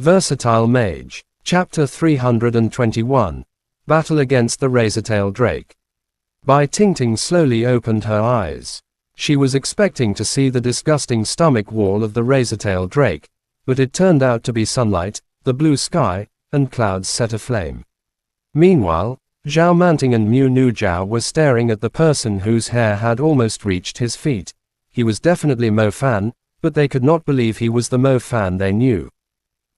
Versatile Mage. Chapter 321. Battle against the Razortail Drake. Bai Tingting slowly opened her eyes. She was expecting to see the disgusting stomach wall of the Razortail Drake, but it turned out to be sunlight, the blue sky, and clouds set aflame. Meanwhile, Zhao Manting and Mu Nu Zhao were staring at the person whose hair had almost reached his feet. He was definitely Mo Fan, but they could not believe he was the Mo Fan they knew.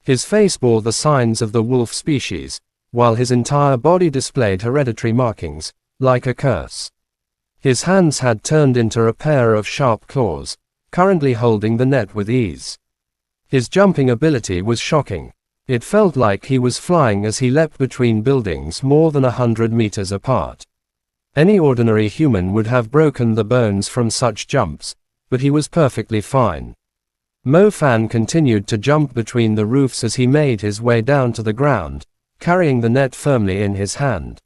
His face bore the signs of the wolf species, while his entire body displayed hereditary markings, like a curse. His hands had turned into a pair of sharp claws, currently holding the net with ease. His jumping ability was shocking. It felt like he was flying as he leapt between buildings more than 100 meters apart. Any ordinary human would have broken the bones from such jumps, but he was perfectly fine. Mo Fan continued to jump between the roofs as he made his way down to the ground, carrying the net firmly in his hand.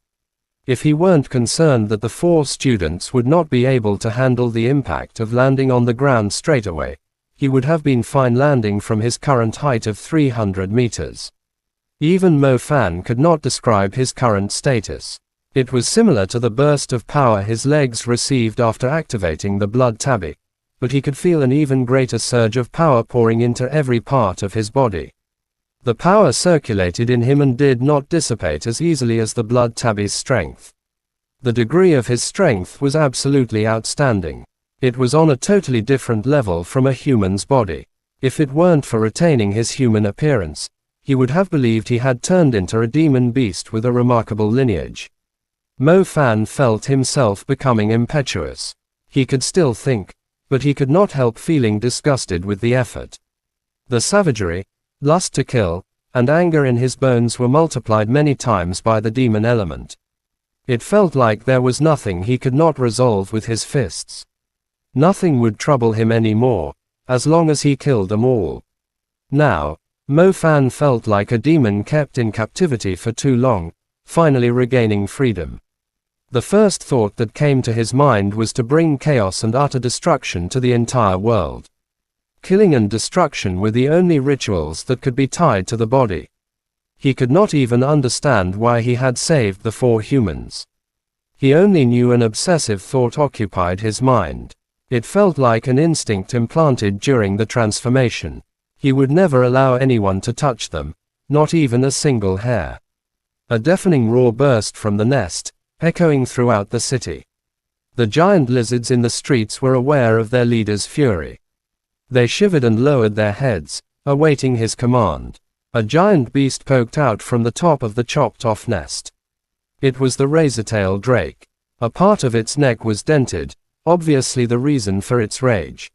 If he weren't concerned that the 4 students would not be able to handle the impact of landing on the ground straight away, he would have been fine landing from his current height of 300 meters. Even Mo Fan could not describe his current status. It was similar to the burst of power his legs received after activating the blood tabby, but he could feel an even greater surge of power pouring into every part of his body. The power circulated in him and did not dissipate as easily as the blood tabby's strength. The degree of his strength was absolutely outstanding. It was on a totally different level from a human's body. If it weren't for retaining his human appearance, he would have believed he had turned into a demon beast with a remarkable lineage. Mo Fan felt himself becoming impetuous. He could still think, but he could not help feeling disgusted with the effort. The savagery, lust to kill, and anger in his bones were multiplied many times by the demon element. It felt like there was nothing he could not resolve with his fists. Nothing would trouble him anymore, as long as he killed them all. Now, Mo Fan felt like a demon kept in captivity for too long, finally regaining freedom. The first thought that came to his mind was to bring chaos and utter destruction to the entire world. Killing and destruction were the only rituals that could be tied to the body. He could not even understand why he had saved the 4 humans. He only knew an obsessive thought occupied his mind. It felt like an instinct implanted during the transformation. He would never allow anyone to touch them, not even a single hair. A deafening roar burst from the nest, echoing throughout the city. The giant lizards in the streets were aware of their leader's fury. They shivered and lowered their heads, awaiting his command. A giant beast poked out from the top of the chopped-off nest. It was the Razortail Drake. A part of its neck was dented, obviously the reason for its rage.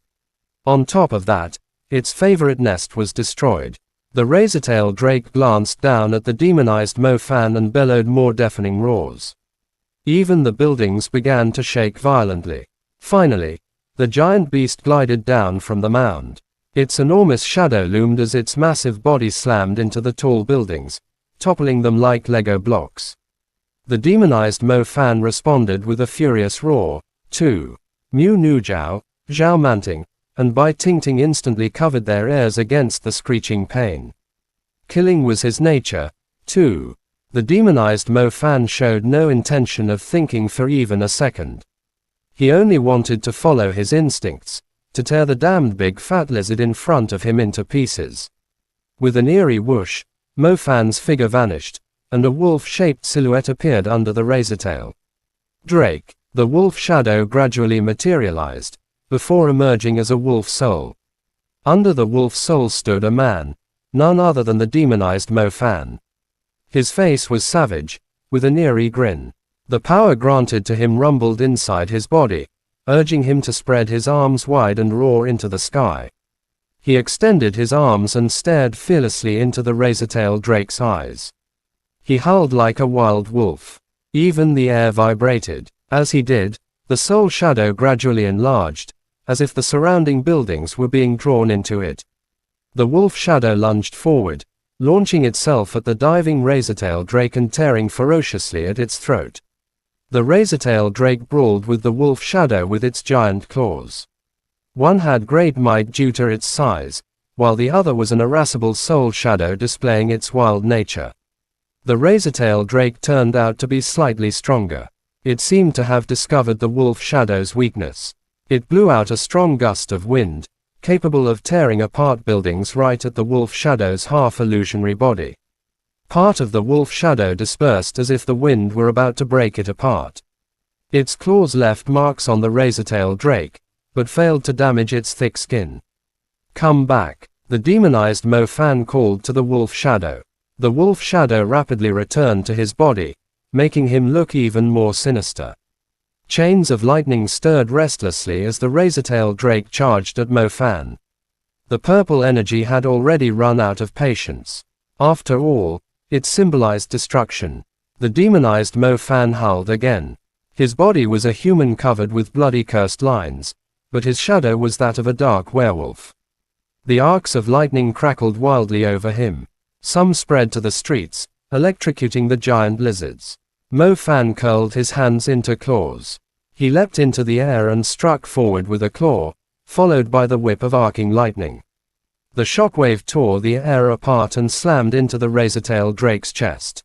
On top of that, its favorite nest was destroyed. The Razortail Drake glanced down at the demonized Mo Fan and bellowed more deafening roars. Even the buildings began to shake violently. Finally, the giant beast glided down from the mound. Its enormous shadow loomed as its massive body slammed into the tall buildings, toppling them like Lego blocks. The demonized Mo Fan responded with a furious roar, too. Mu Nu Zhao, Zhao Manting, and Bai Tingting instantly covered their ears against the screeching pain. Killing was his nature, too. The demonized Mo Fan showed no intention of thinking for even a second. He only wanted to follow his instincts, to tear the damned big fat lizard in front of him into pieces. With an eerie whoosh, Mo Fan's figure vanished, and a wolf-shaped silhouette appeared under the Razortail Drake. The wolf shadow gradually materialized, before emerging as a wolf soul. Under the wolf soul stood a man, none other than the demonized Mo Fan. His face was savage, with an eerie grin. The power granted to him rumbled inside his body, urging him to spread his arms wide and roar into the sky. He extended his arms and stared fearlessly into the Razortail Drake's eyes. He howled like a wild wolf. Even the air vibrated. As he did, the soul shadow gradually enlarged, as if the surrounding buildings were being drawn into it. The wolf shadow lunged forward, launching itself at the diving Razortail Drake and tearing ferociously at its throat. The Razortail Drake brawled with the wolf shadow with its giant claws. One had great might due to its size, while the other was an irascible soul shadow displaying its wild nature. The razortail drake turned out to be slightly stronger. It seemed to have discovered the wolf shadow's weakness. It blew out a strong gust of wind, capable of tearing apart buildings right at the wolf shadow's half-illusionary body. Part of the wolf shadow dispersed as if the wind were about to break it apart. Its claws left marks on the razortail drake, but failed to damage its thick skin. "Come back," the demonized Mo Fan called to the wolf shadow. The wolf shadow rapidly returned to his body, making him look even more sinister. Chains of lightning stirred restlessly as the razortail drake charged at Mo Fan. The purple energy had already run out of patience. After all, it symbolized destruction. The demonized Mo Fan howled again. His body was a human covered with bloody cursed lines, but his shadow was that of a dark werewolf. The arcs of lightning crackled wildly over him. Some spread to the streets, electrocuting the giant lizards. Mo Fan curled his hands into claws. He leapt into the air and struck forward with a claw, followed by the whip of arcing lightning. The shockwave tore the air apart and slammed into the razortail drake's chest.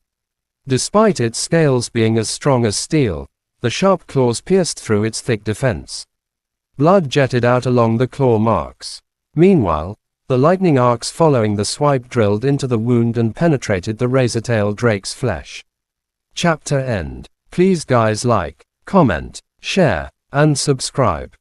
Despite its scales being as strong as steel, the sharp claws pierced through its thick defense. Blood jetted out along the claw marks. Meanwhile, the lightning arcs following the swipe drilled into the wound and penetrated the razortail drake's flesh. Chapter end. Please guys like, comment, share, and subscribe.